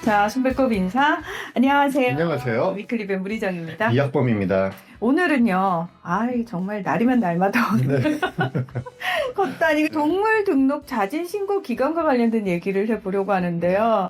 자, 손배꼽 인사. 안녕하세요. 안녕하세요. 위클리의 무리정입니다. 이학범입니다. 오늘은요, 정말 날이면 날마다 네. 걷다니 동물 등록 자진 신고 기간과 관련된 얘기를 해보려고 하는데요.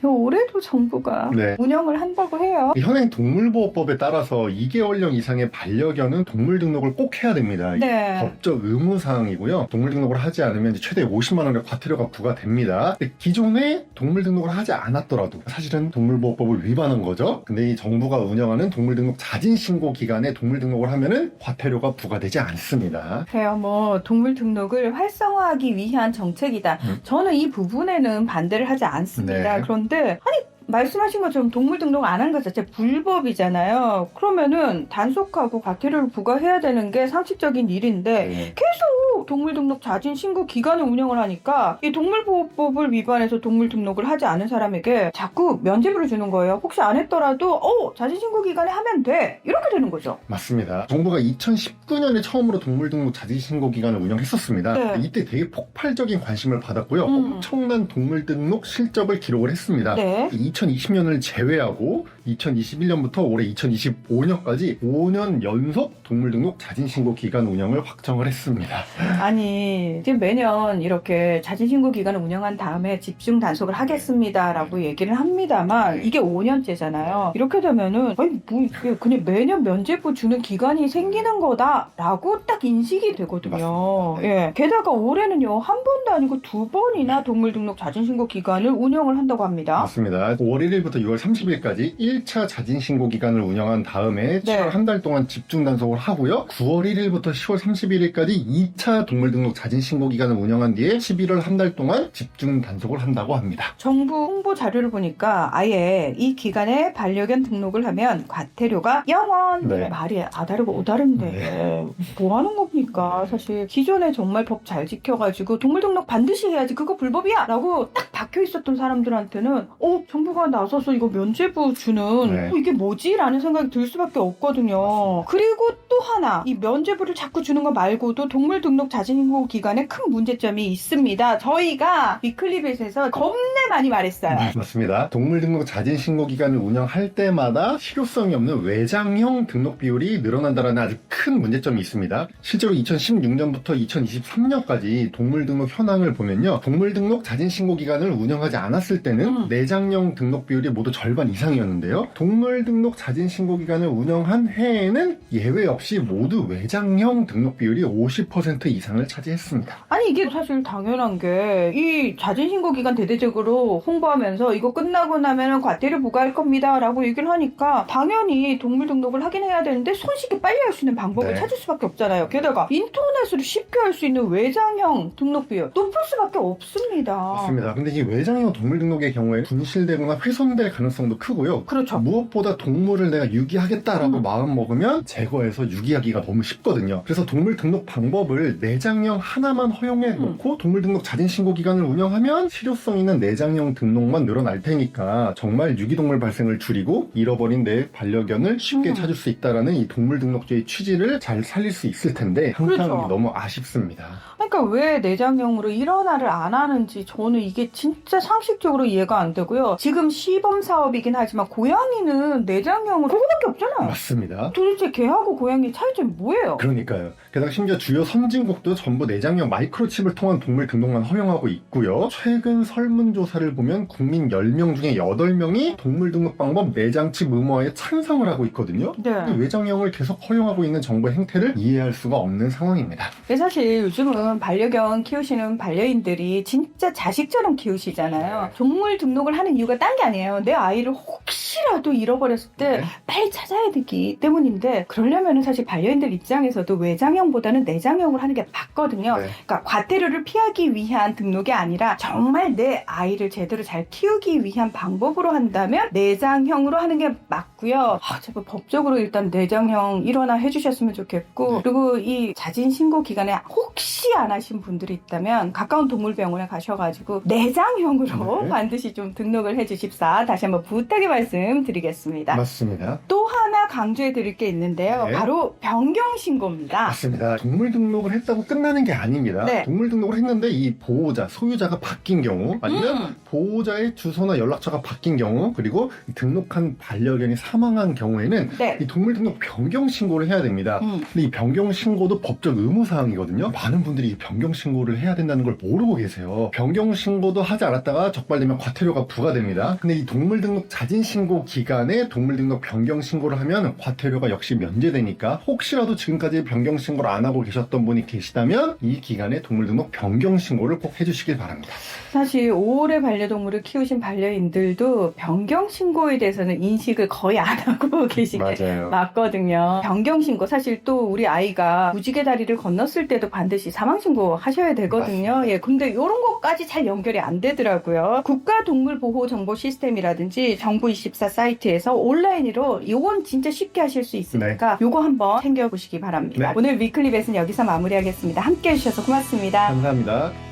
올해도 정부가 네. 운영을 한다고 해요. 현행 동물보호법에 따라서 2개월령 이상의 반려견은 동물 등록을 꼭 해야 됩니다. 네. 법적 의무사항이고요. 동물 등록을 하지 않으면 최대 50만 원의 과태료가 부과됩니다. 근데 기존에 동물 등록을 하지 않았더라도 사실은 동물보호법을 위반한 거죠. 근데 이 정부가 운영하는 동물 등록 자진 신고 기간에 동물 등록을 하면은 과태료가 부과되지 않습니다. 그래요, 동물 등록을 활성화하기 위한 정책이다. 저는 이 부분에는 반대를 하지 않습니다. 네. 그런데, 말씀하신 것처럼 동물 등록 안 한 것 자체 불법이잖아요. 그러면은 단속하고 과태료를 부과해야 되는 게 상식적인 일인데, 네. 계속 동물 등록 자진 신고 기간을 운영을 하니까 이 동물보호법을 위반해서 동물 등록을 하지 않은 사람에게 자꾸 면죄부를 주는 거예요. 혹시 안 했더라도 자진 신고 기간에 하면 돼, 이렇게 되는 거죠. 맞습니다. 정부가 2019년에 처음으로 동물 등록 자진 신고 기간을 운영했었습니다. 네. 이때 되게 폭발적인 관심을 받았고요. 엄청난 동물 등록 실적을 기록을 했습니다. 네. 2020년을 제외하고 2021년부터 올해 2025년까지 5년 연속 동물 등록 자진 신고 기간 운영을 확정을 했습니다. 지금 매년 이렇게 자진 신고 기간을 운영한 다음에 집중 단속을 하겠습니다라고 얘기를 합니다만, 이게 5년째잖아요. 이렇게 되면은 이게 그냥 매년 면죄부 주는 기간이 생기는 거다라고 딱 인식이 되거든요. 맞습니다. 예. 게다가 올해는요, 한 번도 아니고 2번이나 동물 등록 자진 신고 기간을 운영을 한다고 합니다. 맞습니다. 5월 1일부터 6월 30일까지 1차 자진 신고 기간을 운영한 다음에 네. 7월 한 달 동안 집중 단속을 하고요. 9월 1일부터 10월 31일까지 2차 동물 등록 자진 신고 기간을 운영한 뒤에 11월 한 달 동안 집중 단속을 한다고 합니다. 정부 홍보 자료를 보니까 아예 이 기간에 반려견 등록을 하면 과태료가 0원. 네. 말이 아다르고 오다른데 뭐 하는 겁니까? 사실 기존에 정말 법 잘 지켜가지고 동물 등록 반드시 해야지, 그거 불법이야 라고 딱 박혀 있었던 사람들한테는 정부가 나서서 이거 면죄부 주는 네. 이게 뭐지? 라는 생각이 들 수밖에 없거든요. 그리고 또 하나, 이 면죄부를 자꾸 주는 거 말고도 동물 등록 자진 신고 기간에 큰 문제점이 있습니다. 저희가 위클리벳에서 겁내 많이 말했어요. 맞습니다. 동물 등록 자진 신고 기간을 운영할 때마다 실효성이 없는 외장형 등록 비율이 늘어난다는 아주 큰 문제점이 있습니다. 실제로 2016년부터 2023년까지 동물 등록 현황을 보면요, 동물 등록 자진 신고 기간을 운영하지 않았을 때는 내장형 등록 비율이 모두 절반 이상이었는데요, 동물 등록 자진 신고 기간을 운영한 해에는 예외 없이 모두 외장형 등록 비율이 50% 이상을 차지했습니다. 이게 사실 당연한 게, 이 자진 신고 기간 대대적으로 홍보하면서 이거 끝나고 나면 과태료 부과할 겁니다 라고 얘기를 하니까 당연히 동물 등록을 하긴 해야 되는데 손쉽게 빨리 할 수 있는 방법을 네. 찾을 수밖에 없잖아요. 게다가 인터넷으로 쉽게 할 수 있는 외장형 등록 비율 높을 수밖에 없습니다. 맞습니다. 근데 이 외장형 동물 등록의 경우에 분실되거나 훼손될 가능성도 크고요. 그렇죠. 무엇보다 동물을 내가 유기하겠다라고 마음 먹으면 제거해서 유기하기가 너무 쉽거든요. 그래서 동물 등록 방법을 내장형 하나만 허용해 놓고 동물 등록 자진 신고 기간을 운영하면 실효성 있는 내장형 등록만 늘어날 테니까 정말 유기동물 발생을 줄이고 잃어버린 내 반려견을 쉽게 찾을 수 있다라는 이 동물 등록제의 취지를 잘 살릴 수 있을 텐데 항상 그렇죠. 너무 아쉽습니다. 그러니까 왜 내장형으로 일원화를 안 하는지 저는 이게 진짜 상식적으로 이해가 안 되고요. 지금 시범 사업이긴 하지만 고양이는 내장형으로 그거밖에 없잖아요. 맞습니다. 도대체 개하고 고양이 차이점이 뭐예요? 그러니까 게다가 심지어 주요 선진국도 전부 내장형 마이크로칩을 통한 동물 등록만 허용하고 있고요. 최근 설문조사를 보면 국민 10명 중에 8명이 동물 등록 방법 내장칩 의무화에 찬성을 하고 있거든요. 네. 근데 외장형을 계속 허용하고 있는 정부의 행태를 이해할 수가 없는 상황입니다. 근데 사실 요즘은 반려견 키우시는 반려인들이 진짜 자식처럼 키우시잖아요. 동물 등록을 하는 이유가 딴 게 아니에요. 내 아이를 혹시라도 잃어버렸을 때 빨리 찾아야 되기 때문인데, 그러려면 사실 반려인들 입장에서도 외장형보다는 내장형을 하는 게 맞거든요. 네. 그러니까 과태료를 피하기 위한 등록이 아니라 정말 내 아이를 제대로 잘 키우기 위한 방법으로 한다면 내장형으로 하는 게 맞고요. 제발 법적으로 일단 내장형 일원화 해주셨으면 좋겠고, 그리고 이 자진 신고 기간에 혹시 안 하신 분들이 있다면 가까운 동물병원에 가셔가지고 내장형으로 반드시 좀 등록을 해주십사, 다시 한번 부탁의 말씀드리겠습니다. 맞습니다. 또 하나 강조해 드릴 게 있는데요. 네. 바로 변경 신고입니다. 맞습니다. 동물 등록을 했다고 했다고 끝나는 게 아닙니다. 네. 동물 등록을 했는데 이 보호자, 소유자가 바뀐 경우 아니면 보호자의 주소나 연락처가 바뀐 경우 그리고 등록한 반려견이 사망한 경우에는 네. 이 동물 등록 변경 신고를 해야 됩니다. 근데 이 변경 신고도 법적 의무 사항이거든요. 많은 분들이 이 변경 신고를 해야 된다는 걸 모르고 계세요. 변경 신고도 하지 않았다가 적발되면 과태료가 부과됩니다. 근데 이 동물 등록 자진 신고 기간에 동물 등록 변경 신고를 하면 과태료가 역시 면제되니까 혹시라도 지금까지 변경 신고를 안 하고 계셨던 분이 계시다면 이 기간에 동물 등록 변경 신고를 꼭 해주시길 바랍니다. 사실 오래 반려동물을 키우신 반려인들도 변경 신고에 대해서는 인식을 거의 안 하고 계신 게 맞아요. 맞거든요. 변경 신고 사실 또 우리 아이가 무지개 다리를 건넜을 때도 반드시 사망 신고 하셔야 되거든요. 맞습니다. 예, 근데 이런 것까지 잘 연결이 안 되더라고요. 국가동물보호정보시스템이라든지 정부24 사이트에서 온라인으로 이건 진짜 쉽게 하실 수 있으니까 요거 한번 챙겨보시기 바랍니다. 네. 오늘 위클리 벳은 여기서 마무리하겠습니다. 함께 해주셔서 고맙습니다. 감사합니다.